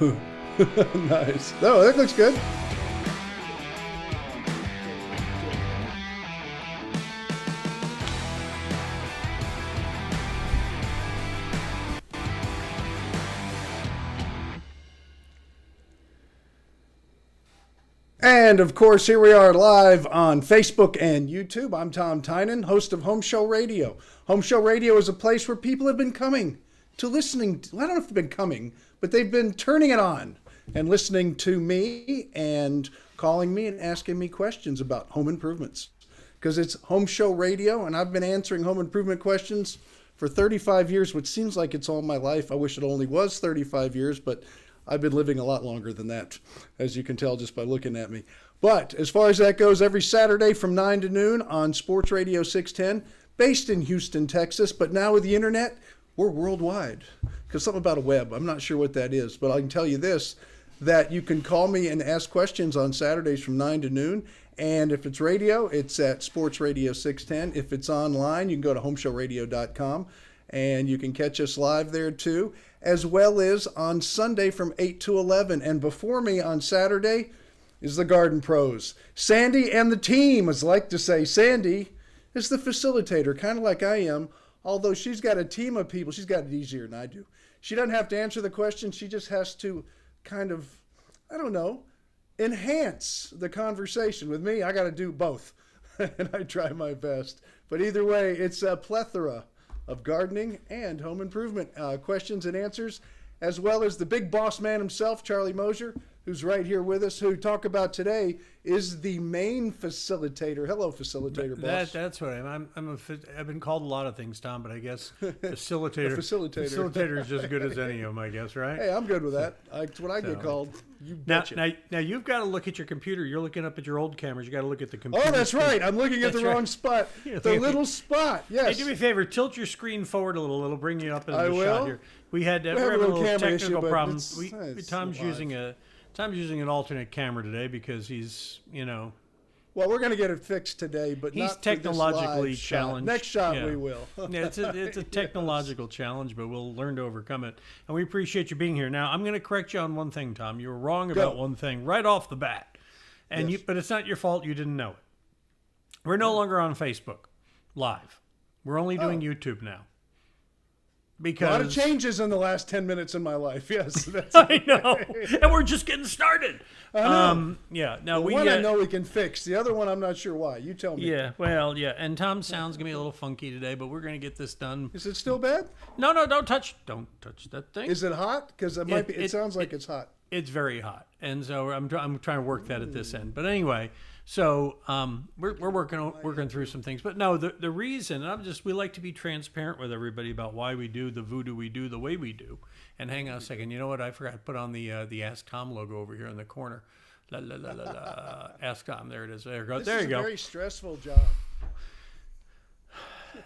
Nice. Oh, that looks good. And of course, here we are live on Facebook and YouTube. I'm Tom Tynan, host of Home Show Radio. Home Show Radio is a place where people have been coming to listening. I don't know if they've been coming, but they've been turning it on and listening to me and calling me and asking me questions about home improvements. Because it's Home Show Radio, and I've been answering home improvement questions for 35 years, which seems like it's all my life. I wish it only was 35 years, but I've been living a lot longer than that, as you can tell just by looking at me. But as far as that goes, every Saturday from 9 to noon on Sports Radio 610, based in Houston, Texas. But now with the internet, we're worldwide. Because something about a web, I'm not sure what that is. But I can tell you this, that you can call me and ask questions on Saturdays from 9 to noon. And if it's radio, it's at Sports Radio 610. If it's online, you can go to homeshowradio.com. And you can catch us live there too, as well as on Sunday from 8 to 11. And before me on Saturday is the Garden Pros. Sandy and the team, as I like to say. Sandy is the facilitator, kind of like I am, although she's got a team of people. She's got it easier than I do. She doesn't have to answer the question. She just has to kind of, I don't know, enhance the conversation. With me, I got to do both, and I try my best. But either way, it's a plethora of gardening and home improvement questions and answers, as well as the big boss man himself, Charlie Mosier, who's right here with us, who talk about today is the main facilitator. Hello, facilitator boss. That's what I've been called a lot of things, Tom, but I guess facilitator. Facilitator is just as good as any of them, I guess, right? Hey, I'm good with that. That's what I get called. You betcha. Now you've got to look at your computer. You're looking up at your old cameras. You got to look at the computer. Oh, that's right. I'm looking at the wrong spot. The little spot. Yes. Hey, do me a favor. Tilt your screen forward a little. It'll bring you up in the shot here. We had we're having a little technical issue, problems. Tom's using an alternate camera today because he's, Well, we're going to get it fixed today, but he's not technologically challenged. challenged. Next shot we will. Yeah, it's a technological challenge, but we'll learn to overcome it. And we appreciate you being here. Now, I'm going to correct you on one thing, Tom. You were wrong about one thing right off the bat, but it's not your fault. You didn't know it. We're no longer on Facebook Live. We're only doing YouTube now. Because a lot of changes in the last 10 minutes in my life. Yes, that's I know, and we're just getting started. I know. One I know we can fix. The other one, I'm not sure why. You tell me. Yeah, well, yeah. And Tom's sound's gonna be a little funky today, but we're gonna get this done. Is it still bad? No, don't touch that thing. Is it hot? Because it might be. It sounds like it's hot. It's very hot, and so I'm trying to work that at this end. But anyway, so we're working through some things. But no, the reason we like to be transparent with everybody about why we do the voodoo we do the way we do. And hang on a second, you know what? I forgot to put on the AskTom logo over here in the corner. La la la la la. AskTom, there it is. There you go. This there is you go. A very stressful job.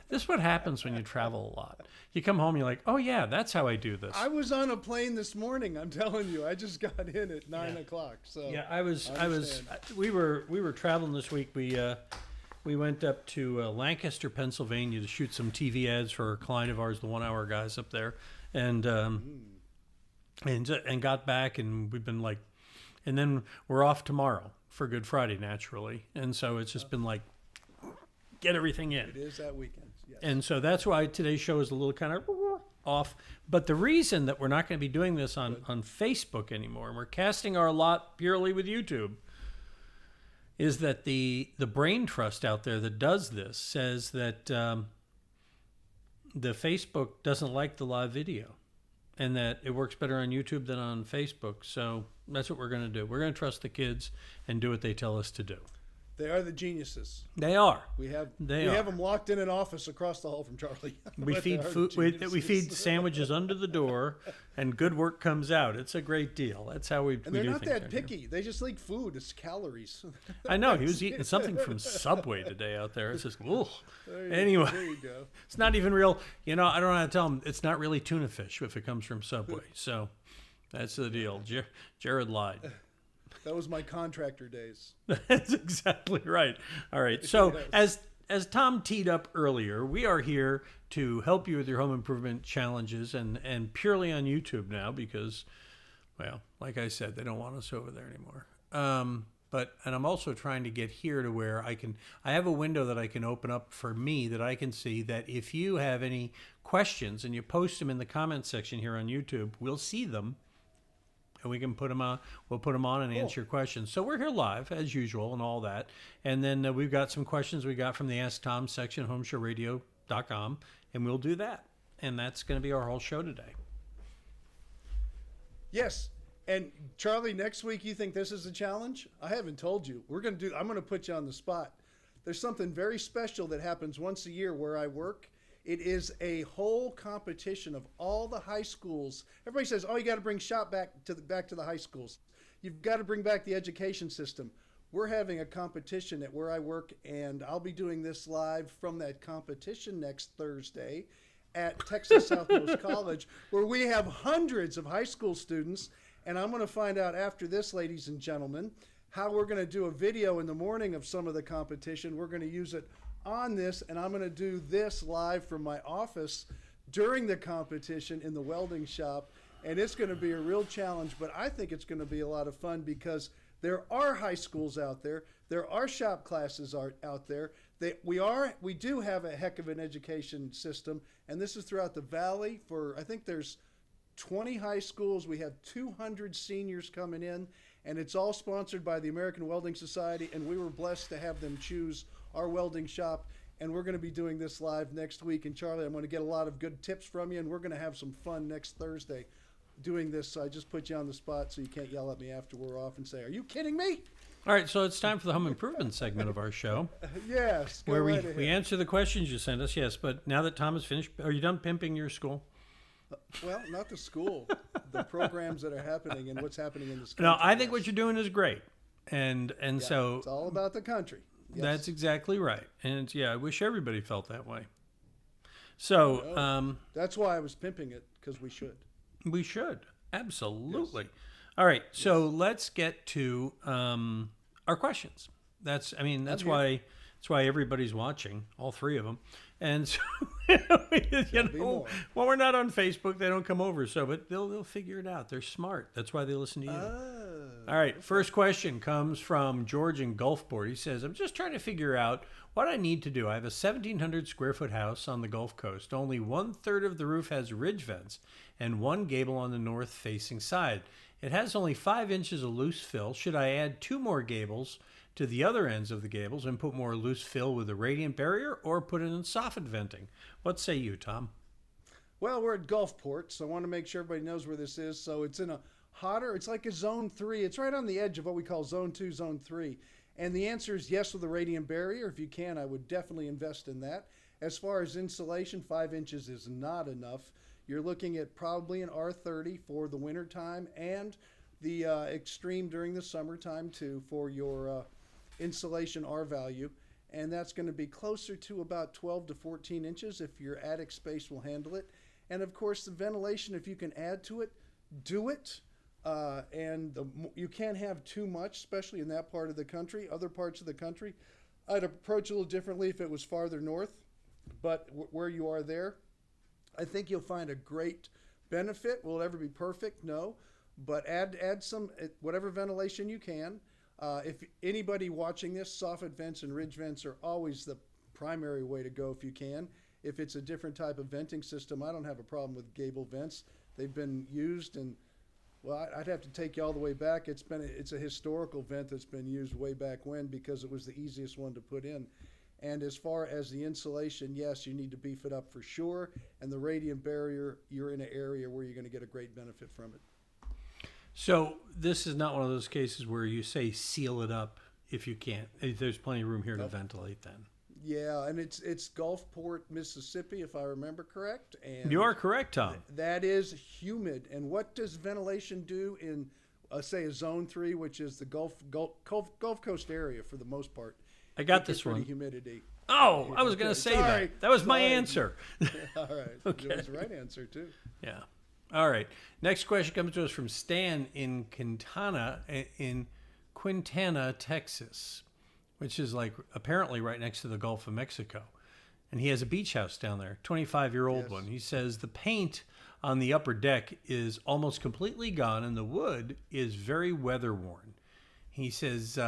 This is what happens when you travel a lot. You come home, you're like, oh yeah, that's how I do this. I was on a plane this morning. I'm telling you, I just got in at 9 o'clock. So yeah, we were traveling this week. We went up to Lancaster, Pennsylvania to shoot some TV ads for a client of ours, the 1 Hour guys up there, and got back, and we've been like, and then we're off tomorrow for Good Friday naturally, and so it's just been like, get everything in. It is that weekend. Yes. And so that's why today's show is a little kind of off. But the reason that we're not going to be doing this on Facebook anymore, and we're casting our lot purely with YouTube, is that the brain trust out there that does this says that the Facebook doesn't like the live video, and that it works better on YouTube than on Facebook. So that's what we're going to do. We're going to trust the kids and do what they tell us to do. They are the geniuses. They are. We have them locked in an office across the hall from Charlie. We feed food. We feed sandwiches under the door, and good work comes out. It's a great deal. That's how we. And they're not that picky. They just like food. It's calories. I know he was eating something from Subway today out there. It's just anyway. There you go. It's not even real. I don't know how to tell him. It's not really tuna fish if it comes from Subway. So that's the deal. Jared lied. That was my contractor days. That's exactly right. All right. So as Tom teed up earlier, we are here to help you with your home improvement challenges and purely on YouTube now because Well, like I said, they don't want us over there anymore. And I'm also trying to get here to where I have a window that I can open up for me that I can see that if you have any questions and you post them in the comment section here on YouTube, we'll see them and we can put them on. We'll put them on and answer your questions. So we're here live as usual and all that. And then we've got some questions we got from the Ask Tom section, homeshowradio.com, and we'll do that. And that's going to be our whole show today. Yes. And Charlie, next week, you think this is a challenge? I haven't told you. I'm going to put you on the spot. There's something very special that happens once a year where I work. It is a whole competition of all the high schools. Everybody says, "Oh, you got to bring shop back to the high schools. You've got to bring back the education system." We're having a competition at where I work, and I'll be doing this live from that competition next Thursday at Texas Southmost College, where we have hundreds of high school students. And I'm going to find out after this, ladies and gentlemen, how we're going to do a video in the morning of some of the competition. We're going to use it on this, and I'm going to do this live from my office during the competition in the welding shop. And it's going to be a real challenge, but I think it's going to be a lot of fun because there are high schools out there. There are shop classes out there. We do have a heck of an education system, and this is throughout the valley. I think there's 20 high schools. We have 200 seniors coming in, and it's all sponsored by the American Welding Society, and we were blessed to have them choose our welding shop, and we're going to be doing this live next week. And Charlie, I'm going to get a lot of good tips from you, and we're going to have some fun next Thursday doing this. So I just put you on the spot so you can't yell at me after we're off and say, "Are you kidding me?" All right, so it's time for the home improvement segment of our show. Yes, where we answer the questions you sent us, yes. But now that Tom is finished, are you done pimping your school? Well, not the school, the programs that are happening and what's happening in this country. No, I think what you're doing is great. And so it's all about the country. Yes. That's exactly right. And I wish everybody felt that way. So that's why I was pimping it, because we should. We should. Absolutely. Yes. All right. So let's get to our questions. That's why everybody's watching, all three of them. And so, when we're not on Facebook, they don't come over. But they'll figure it out. They're smart. That's why they listen to you. All right. First question comes from George in Gulfport. He says, "I'm just trying to figure out what I need to do. I have a 1,700 square foot house on the Gulf Coast. Only 1/3 of the roof has ridge vents and one gable on the north facing side. It has only 5 inches of loose fill. Should I add 2 more gables to the other ends of the gables and put more loose fill with a radiant barrier, or put it in soffit venting? What say you, Tom?" Well, we're at Gulfport, so I want to make sure everybody knows where this is. So it's in a hotter, it's like a zone 3. It's right on the edge of what we call zone 2, zone 3. And the answer is yes with a radiant barrier. If you can, I would definitely invest in that. As far as insulation, 5 inches is not enough. You're looking at probably an R30 for the winter time, and the extreme during the summertime too for your insulation R value. And that's going to be closer to about 12 to 14 inches if your attic space will handle it. And of course, the ventilation, if you can add to it, do it. You can't have too much, especially in that part of the country. Other parts of the country, I'd approach a little differently if it was farther north. But where you are there, I think you'll find a great benefit. Will it ever be perfect? No. But add some, whatever ventilation you can. If anybody watching this, soffit vents and ridge vents are always the primary way to go if you can. If it's a different type of venting system, I don't have a problem with gable vents. They've been used, and well, I'd have to take you all the way back. It's a historical vent that's been used way back when, because it was the easiest one to put in. And as far as the insulation, yes, you need to beef it up for sure. And the radiant barrier, you're in an area where you're going to get a great benefit from it. So this is not one of those cases where you say seal it up if you can't. There's plenty of room here to ventilate then. Yeah, and it's Gulfport, Mississippi, if I remember correct. And you are correct, Tom. That is humid. And what does ventilation do in, say, a zone 3, which is the Gulf Coast area for the most part? I got this one. Humidity. Oh, I was going to say that. That was my answer. All right. Okay. It was the right answer, too. Yeah. All right. Next question comes to us from Stan in Quintana, Texas, which is apparently right next to the Gulf of Mexico. And he has a beach house down there, 25-year-old one. He says the paint on the upper deck is almost completely gone, and the wood is very weather worn. He says,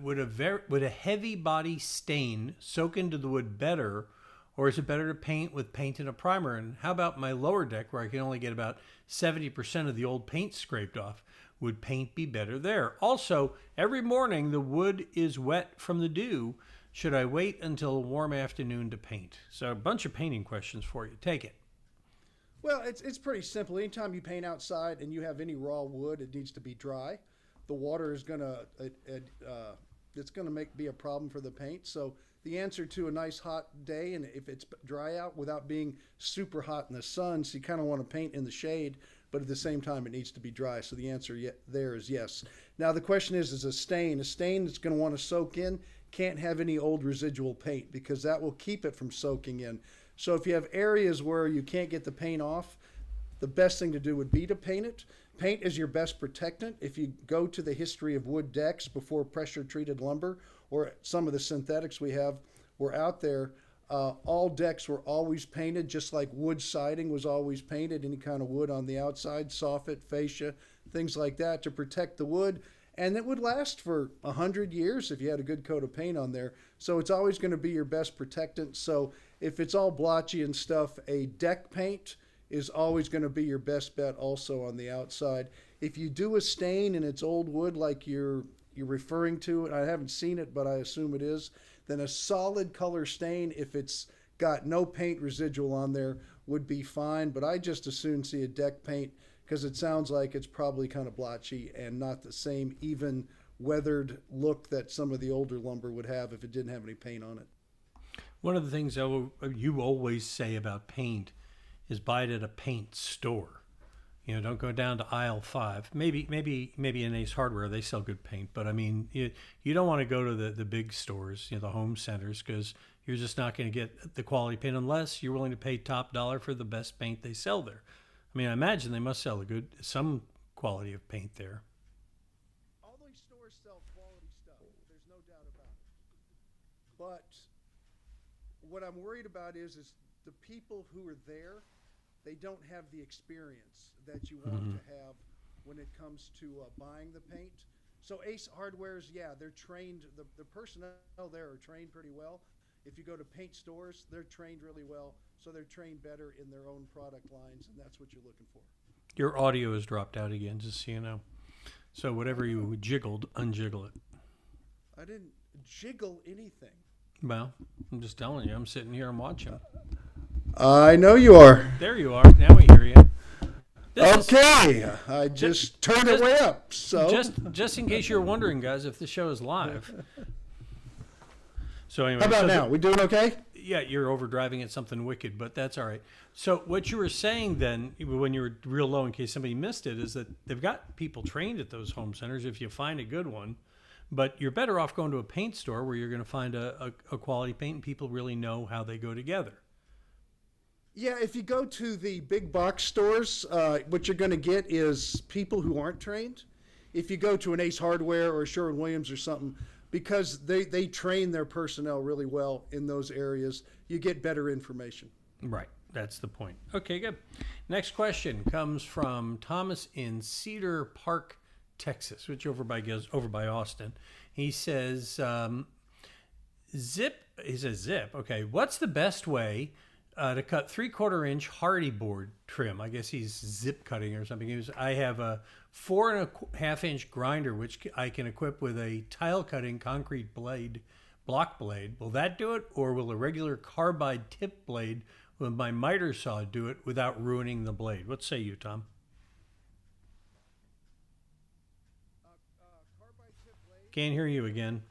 would a heavy body stain soak into the wood better, or is it better to paint with paint and a primer? And how about my lower deck where I can only get about 70% of the old paint scraped off? Would paint be better there? Also, every morning the wood is wet from the dew. Should I wait until a warm afternoon to paint? So a bunch of painting questions for you. Take it. Well, it's pretty simple. Anytime you paint outside and you have any raw wood, it needs to be dry. The water is gonna it's gonna be a problem for the paint. So the answer to a nice hot day, and if it's dry out without being super hot in the sun, so you kind of want to paint in the shade, but at the same time it needs to be dry. So the answer there is yes. Now the question is a stain that's going to want to soak in can't have any old residual paint because that will keep it from soaking in. So if you have areas where you can't get the paint off, the best thing to do would be to paint it. Paint is your best protectant. If you go to the history of wood decks before pressure treated lumber or some of the synthetics we have were out there, all decks were always painted, just like wood siding was always painted, any kind of wood on the outside, soffit, fascia, things like that to protect the wood. And it would last for 100 years if you had a good coat of paint on there. So it's always going to be your best protectant. So if it's all blotchy and stuff, a deck paint is always going to be your best bet also on the outside. If you do a stain and it's old wood like you're referring to, and I haven't seen it, but I assume it is, then a solid color stain, if it's got no paint residual on there, would be fine. But I just as soon see a deck paint because it sounds like it's probably kind of blotchy and not the same even weathered look that some of the older lumber would have if it didn't have any paint on it. One of the things you always say about paint is buy it at a paint store. You know, don't go down to aisle 5. Maybe in Ace Hardware they sell good paint, but I mean, you don't want to go to the big stores, you know, the home centers, because you're just not going to get the quality paint unless you're willing to pay top dollar for the best paint they sell there. I mean, I imagine they must sell some quality of paint there. All these stores sell quality stuff. There's no doubt about it. But what I'm worried about is the people who are there, they don't have the experience that you want to have when it comes to buying the paint. So Ace Hardware's, yeah, they're trained. The personnel there are trained pretty well. If you go to paint stores, they're trained really well. So they're trained better in their own product lines, and that's what you're looking for. Your audio has dropped out again, just so you know. So whatever you jiggled, unjiggle it. I didn't jiggle anything. Well, I'm just telling you. I'm sitting here and watching. I know you are. There you are. Now we hear you. I just turned it way up. So just in case you're wondering, guys, if the show is live. So anyway, how about now? We doing okay? Yeah, you're overdriving at something wicked, but that's all right. So what you were saying then, when you were real low, in case somebody missed it, is that they've got people trained at those home centers if you find a good one. But you're better off going to a paint store where you're going to find a quality paint and people really know how they go together. Yeah, if you go to the big box stores, what you're going to get is people who aren't trained. If you go to an Ace Hardware or a Sherwin-Williams or something, because they train their personnel really well in those areas, you get better information. Right. That's the point. Okay, good. Next question comes from Thomas in Cedar Park, Texas, which over by Austin. He says, zip. Okay, what's the best way to cut 3/4 inch hardy board trim? I guess he's zip cutting or something. I have a 4.5 inch grinder, which I can equip with a tile cutting concrete block blade. Will that do it? Or will a regular carbide tip blade with my miter saw do it without ruining the blade? What say you, Tom? Carbide tip blade. Can't hear you again.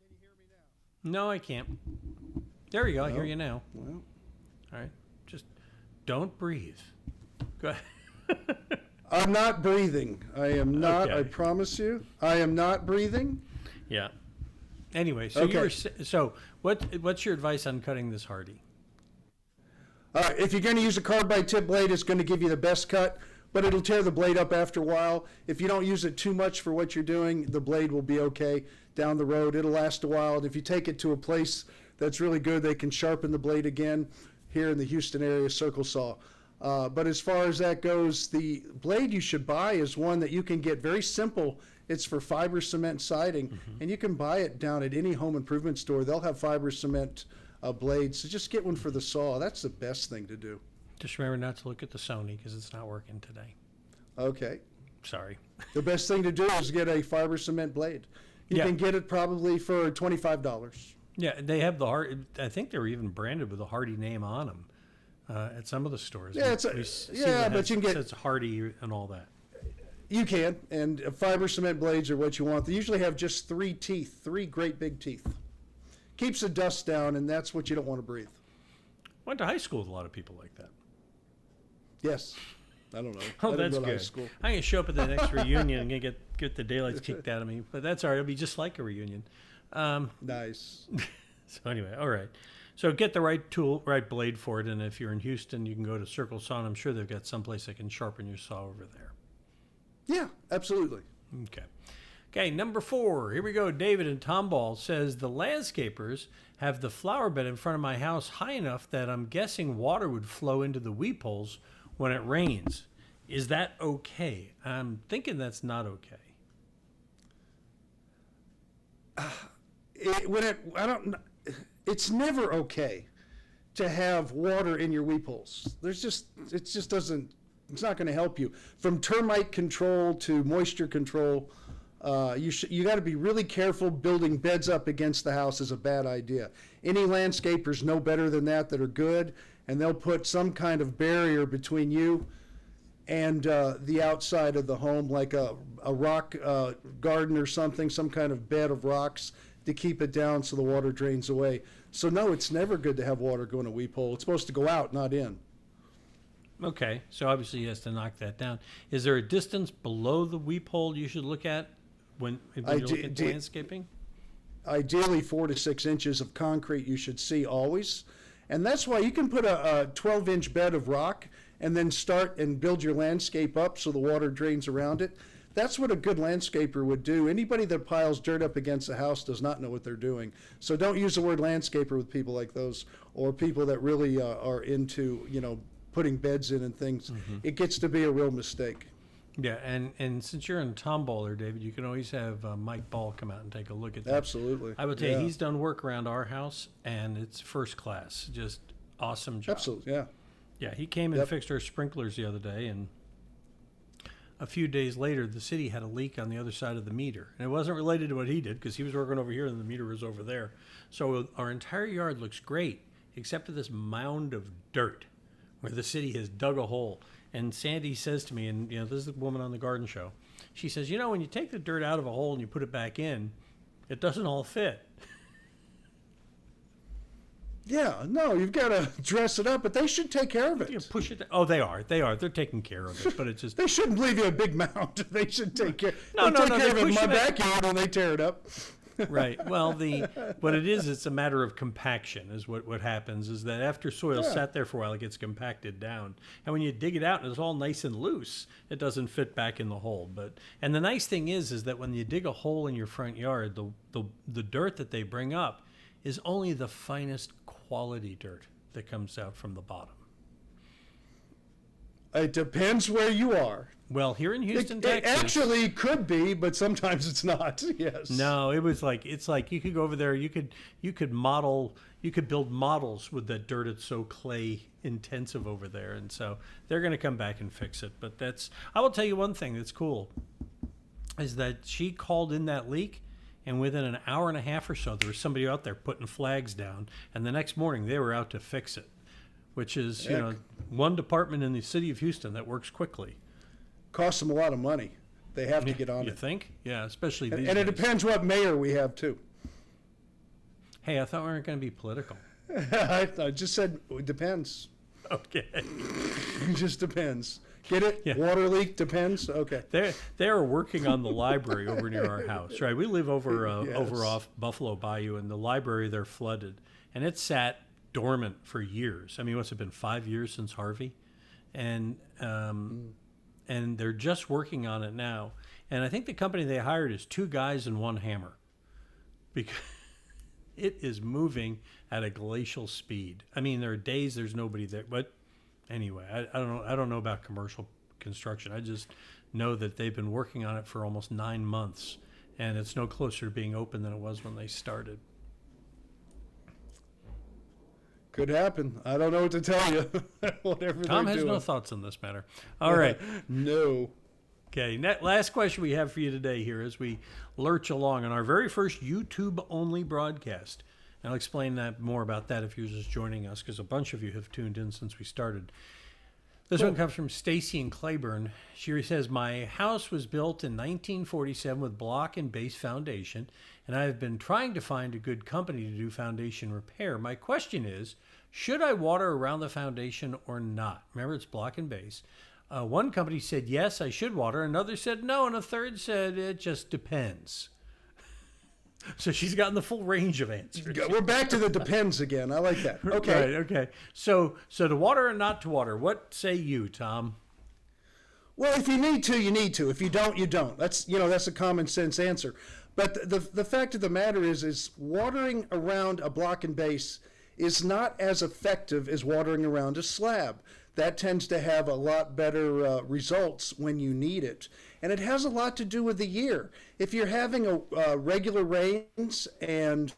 Can you hear me now? No, I can't. There you go. I hear you now. Well, all right. Just don't breathe. Go ahead. I'm not breathing. I am not. Okay. I promise you, I am not breathing. Yeah. Anyway, so Okay. What's your advice on cutting this hardy? If you're going to use a carbide tip blade, it's going to give you the best cut, but it'll tear the blade up after a while. If you don't use it too much for what you're doing, the blade will be okay down the road. It'll last a while. And if you take it to a place that's really good. They can sharpen the blade again here in the Houston area, circle saw. But as far as that goes, the blade you should buy is one that you can get very simple. It's for fiber cement siding, and you can buy it down at any home improvement store. They'll have fiber cement blades, so just get one for the saw. That's the best thing to do. Just remember not to look at the Sony because it's not working today. Okay. Sorry. The best thing to do is get a fiber cement blade. You Yeah. can get it probably for $25. Yeah, they have the hard. I think they're even branded with a Hardy name on them at some of the stores. Yeah, but you can get. It's Hardy and all that. You can, and fiber cement blades are what you want. They usually have just 3 teeth, 3 great big teeth. Keeps the dust down, and that's what you don't want to breathe. Went to high school with a lot of people like that. Yes. I don't know. Oh, I didn't that's go to high good. school. I'm gonna show up at the next reunion and gonna get the daylights kicked out of me, but that's all right. It'll be just like a reunion. Nice. So anyway, all right. So get the right tool, right blade for it, and if you're in Houston, you can go to Circle Saw. And I'm sure they've got someplace that can sharpen your saw over there. Yeah, absolutely. Okay. Okay, number 4. Here we go. David in Tomball says the landscapers have the flower bed in front of my house high enough that I'm guessing water would flow into the weep holes when it rains. Is that okay? I'm thinking that's not okay. It's never okay to have water in your weep holes. It's not going to help you. From termite control to moisture control, you got to be really careful. Building beds up against the house is a bad idea. Any landscapers know better than that are good, and they'll put some kind of barrier between you and the outside of the home, like a rock garden or something, some kind of bed of rocks to keep it down so the water drains away. So no, it's never good to have water go in a weep hole. It's supposed to go out, not in. Okay, so obviously he has to knock that down. Is there a distance below the weep hole you should look at when you're looking at landscaping? Ideally, 4 to 6 inches of concrete you should see always. And that's why you can put a 12-inch bed of rock and then start and build your landscape up so the water drains around it. That's what a good landscaper would do. Anybody that piles dirt up against a house does not know what they're doing. So don't use the word landscaper with people like those, or people that really are into, putting beds in and things. Mm-hmm. It gets to be a real mistake. Yeah, and since you're in Tomballer, David, you can always have Mike Ball come out and take a look at that. Absolutely. I would tell you, he's done work around our house, and it's first class. Just awesome job. Absolutely, yeah. Yeah, he came and fixed our sprinklers the other day, and a few days later, the city had a leak on the other side of the meter. And it wasn't related to what he did, because he was working over here and the meter was over there. So our entire yard looks great, except for this mound of dirt where the city has dug a hole. And Sandy says to me, and this is the woman on the garden show, she says, when you take the dirt out of a hole and you put it back in, it doesn't all fit. Yeah, no, you've got to dress it up, but they should take care of it. You push it. Oh, they are. They're taking care of it, but it's just. They shouldn't leave you a big mound. They should take care. No, take care of it in push my it backyard when they tear it up. Right. Well, what it is, it's a matter of compaction. Is what happens is that after soil sat there for a while, it gets compacted down, and when you dig it out and it's all nice and loose, it doesn't fit back in the hole. And the nice thing is that when you dig a hole in your front yard, the dirt that they bring up is only the finest quality dirt that comes out from the bottom. It depends where you are. Well, here in Houston, Texas, Texas, it actually could be, but sometimes it's not. Yes. No, it's like you could go over there. You could build models with that dirt. It's so clay intensive over there, and so they're going to come back and fix it. But I will tell you one thing that's cool is that she called in that leak. And within an hour and a half or so, there was somebody out there putting flags down. And the next morning, they were out to fix it, which is, one department in the city of Houston that works quickly. Costs them a lot of money. They have to get on it. You think? Yeah, especially these days. And it depends what mayor we have, too. Hey, I thought we weren't going to be political. I just said it depends. Okay. It just depends. Get it? Yeah. Water leak depends. Okay. They are working on the library over near our house, right? We live over off Buffalo Bayou, and the library there flooded, and it sat dormant for years. I mean, what's it been, 5 years since Harvey, and they're just working on it now. And I think the company they hired is 2 guys and 1 hammer, It is moving at a glacial speed. I mean, there are days there's nobody there, but anyway, I don't know about commercial construction. I just know that they've been working on it for almost 9 months, and it's no closer to being open than it was when they started. Could happen. I don't know what to tell you. Whatever Tom they're has doing. no thoughts on this matter. All right. No. Okay, last question we have for you today here as we lurch along on our very first YouTube-only broadcast. And I'll explain that more about that if you're just joining us, because a bunch of you have tuned in since we started. This one comes from Stacy in Claiborne. She says, my house was built in 1947 with block and base foundation, and I have been trying to find a good company to do foundation repair. My question is, should I water around the foundation or not? Remember, it's block and base. One company said, yes, I should water. Another said, no. And a third said, it just depends. So she's gotten the full range of answers. We're back to the depends again. I like that. Okay. Right, okay. So to water or not to water, what say you, Tom? Well, if you need to, you need to. If you don't, you don't. That's a common sense answer. But the fact of the matter is watering around a block and base is not as effective as watering around a slab. That tends to have a lot better results when you need it. And it has a lot to do with the year. If you're having a regular rains and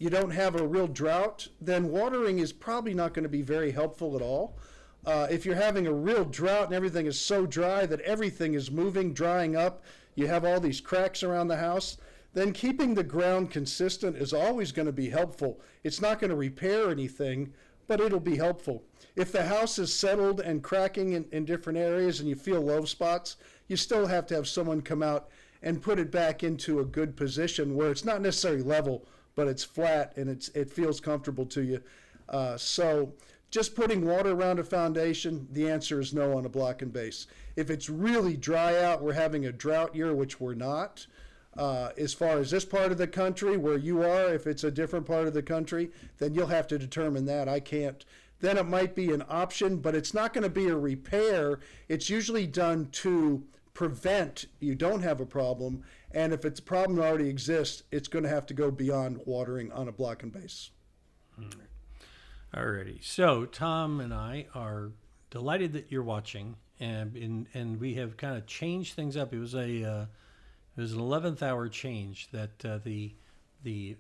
you don't have a real drought, then watering is probably not going to be very helpful at all. If you're having a real drought and everything is so dry that everything is moving, drying up, you have all these cracks around the house, then keeping the ground consistent is always going to be helpful. It's not going to repair anything, but it'll be helpful. If the house is settled and cracking in different areas and you feel low spots, you still have to have someone come out and put it back into a good position where it's not necessarily level, but it's flat and it feels comfortable to you. So just putting water around a foundation, the answer is no on a block and base. If it's really dry out, we're having a drought year, which we're not. As far as this part of the country where you are, if it's a different part of the country, then you'll have to determine that. I can't. Then it might be an option, but it's not going to be a repair. It's usually done to prevent you don't have a problem. And if it's a problem that already exists, it's going to have to go beyond watering on a block and base. Alrighty. So Tom and I are delighted that you're watching, and we have kind of changed things up. It was an 11th hour change that the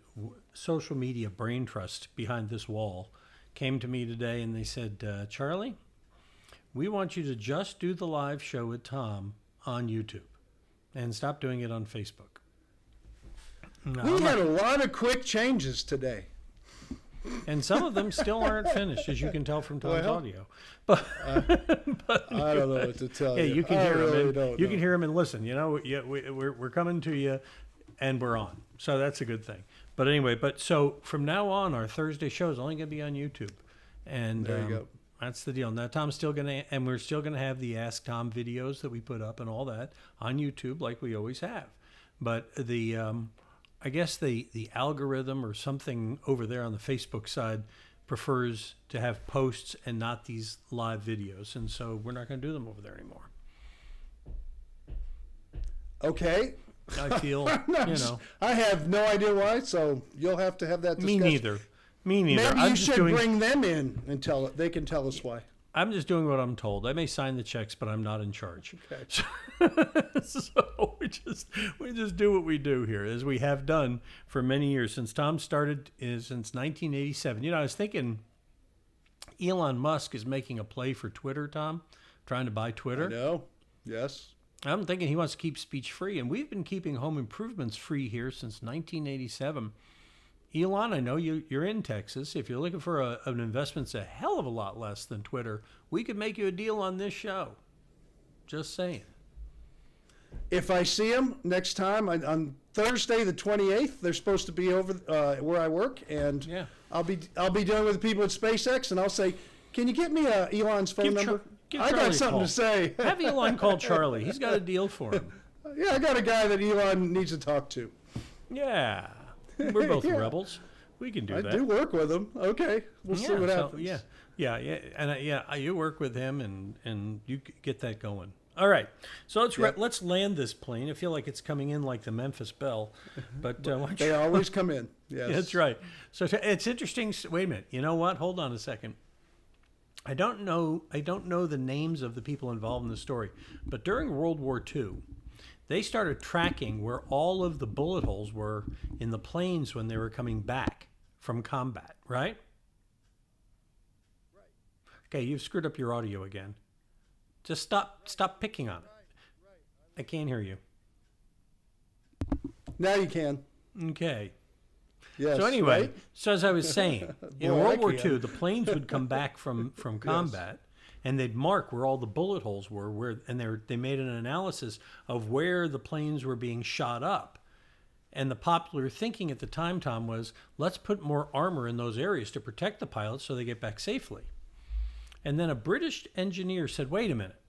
social media brain trust behind this wall came to me today, and they said, Charlie, we want you to just do the live show with Tom on YouTube and stop doing it on Facebook. Now, We had a lot of quick changes today. and some of them still aren't finished, as you can tell from Tom's audio. But, but I don't know what to tell you. you can I hear really him. don't You know. can hear him and listen. You know, we're coming to you, and we're on. So that's a good thing. But anyway, so from now on, our Thursday show is only going to be on YouTube, and There you go. that's the deal. Now Tom's still going to, and we're still going to have the Ask Tom videos that we put up and all that on YouTube, like we always have. But I guess the algorithm or something over there on the Facebook side prefers to have posts and not these live videos, and so we're not going to do them over there anymore. Okay. I feel, I have no idea why, so you'll have to have that discussion. Me neither. Maybe you should bring them in and they can tell us why. I'm just doing what I'm told. I may sign the checks, but I'm not in charge. Okay. So we just do what we do here, as we have done for many years since Tom started since 1987. I was thinking Elon Musk is making a play for Twitter, Tom, trying to buy Twitter. No. Yes. I'm thinking he wants to keep speech free, and we've been keeping home improvements free here since 1987. Elon, I know you're in Texas. If you're looking for an investment that's a hell of a lot less than Twitter, we could make you a deal on this show. Just saying. If I see them next time on Thursday the 28th, they're supposed to be over where I work, and Yeah. I'll be dealing with the people at SpaceX, and I'll say, "Can you get me Elon's phone number? Give I Charlie got a something call. to say." Have Elon call Charlie. He's got a deal for him. Yeah, I got a guy that Elon needs to talk to. Yeah. We're both Yeah. rebels. We can do I that. do work with him. Okay, we'll see what happens. Yeah. And you work with him, and you get that going. All right, so let's land this plane. I feel like it's coming in like the Memphis Belle, but They always come in. Yes, that's right. So it's interesting. Wait a minute. You know what? Hold on a second. I don't know the names of the people involved in the story, but during World War II, they started tracking where all of the bullet holes were in the planes when they were coming back from combat. Right? Okay, you've screwed up your audio again. Just stop picking on it. I can't hear you. Now you can. Okay. Yes. So anyway, right? so as I was saying, in Boy, I World War can. II, the planes would come back from combat, and they'd mark where all the bullet holes were, they made an analysis of where the planes were being shot up. And the popular thinking at the time, Tom, was let's put more armor in those areas to protect the pilots so they get back safely. And then a British engineer said, wait a minute,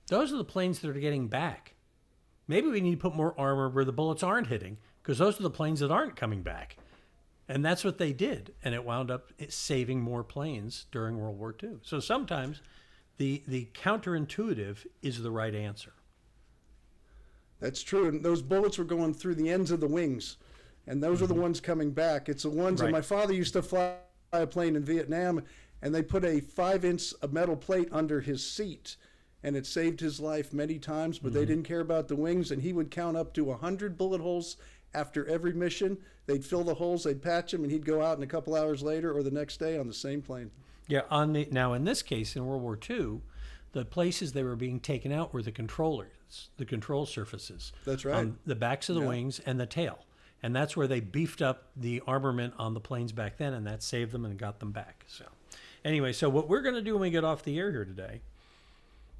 those are the planes that are getting back. Maybe we need to put more armor where the bullets aren't hitting, because those are the planes that aren't coming back. And that's what they did. And it wound up saving more planes during World War II. So sometimes the counterintuitive is the right answer. That's true. And those bullets were going through the ends of the wings. And those are the ones coming back. It's the ones that my father used to fly a plane in Vietnam, and they put a 5-inch metal plate under his seat, and it saved his life many times, but they didn't care about the wings, and he would count up to 100 bullet holes after every mission. They'd fill the holes, they'd patch them, and he'd go out and a couple hours later or the next day on the same plane. Yeah, now in this case, in World War II, the places they were being taken out were the controllers, the control surfaces. That's right. On the backs of the wings and the tail. And that's where they beefed up the armament on the planes back then, and that saved them and got them back. So anyway, so what we're going to do when we get off the air here today,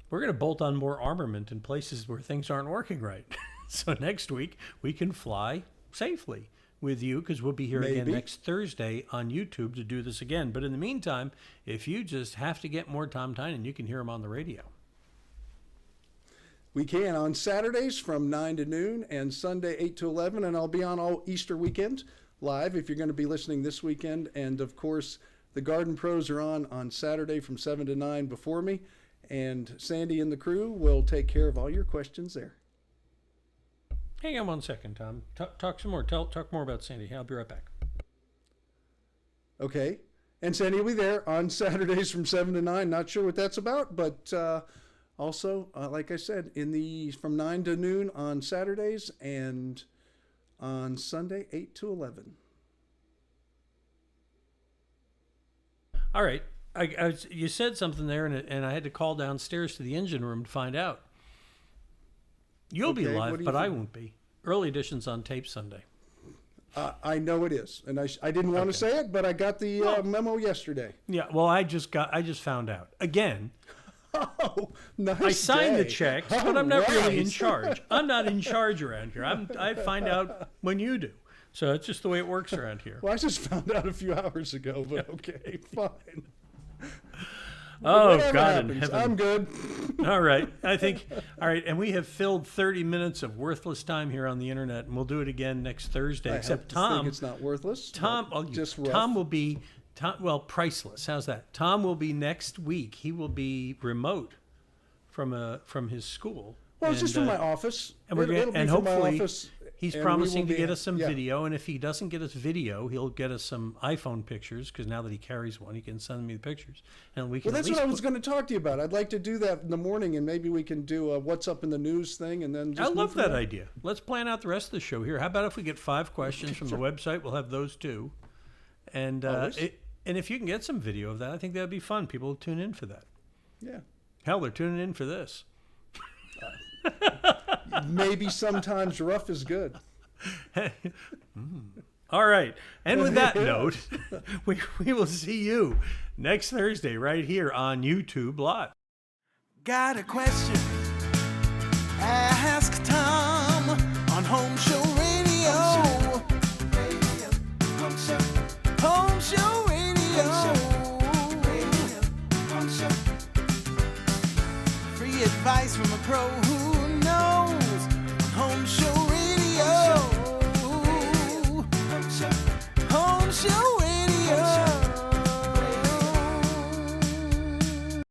we're going to bolt on more armament in places where things aren't working right. So next week, we can fly safely with you, because we'll be here again next Thursday on YouTube to do this again. But in the meantime, if you just have to get more Tom Tynan, you can hear him on the radio. We can on Saturdays from 9 to noon and Sunday 8 to 11, and I'll be on all Easter weekend live if you're going to be listening this weekend. And of course, the Garden Pros are on Saturday from 7 to 9 before me, and Sandy and the crew will take care of all your questions there. Hang on one second, Tom. Talk some more. Talk more about Sandy. I'll be right back. Okay. And Sandy will be there on Saturdays from 7 to 9. Not sure what that's about, but also, like I said, from 9 to noon on Saturdays, and on Sunday 8 to 11. All right. You said something there, and I had to call downstairs to the engine room to find out. You'll be live, but I won't be. Early edition's on tape Sunday. I know it is, and I didn't want to say it, but I got the memo yesterday. Yeah, well, I just found out again. Oh, nice! I signed day. the checks, but I'm not really in charge. I'm not in charge around here. I find out when you do, so it's just the way it works around here. Well, I just found out a few hours ago, but okay, fine. Oh, Whatever God happens, in heaven. I'm good. All right. All right. And we have filled 30 minutes of worthless time here on the internet, and we'll do it again next Thursday. Except Tom. Think it's not worthless. Just rough. Tom will be, priceless. How's that? Tom will be next week. He will be remote from his school. Well, it's just from my office. And It'll be from my hopefully office, he's and promising we will to get us some yeah. video. And if he doesn't get us video, he'll get us some iPhone pictures, because now that he carries one, he can send me the pictures. And we can. Well, that's what I was going to talk to you about. I'd like to do that in the morning, and maybe we can do a what's up in the news thing, and then just I love that idea. Let's plan out the rest of the show here. How about if we get 5 questions from the website? We'll have those too. And and if you can get some video of that, I think that'd be fun. People will tune in for that. Yeah. Hell, they're tuning in for this. Maybe sometimes rough is good. All right. And with that note, we will see you next Thursday right here on YouTube Live. Got a question? Ask Tom on Home Show Radio.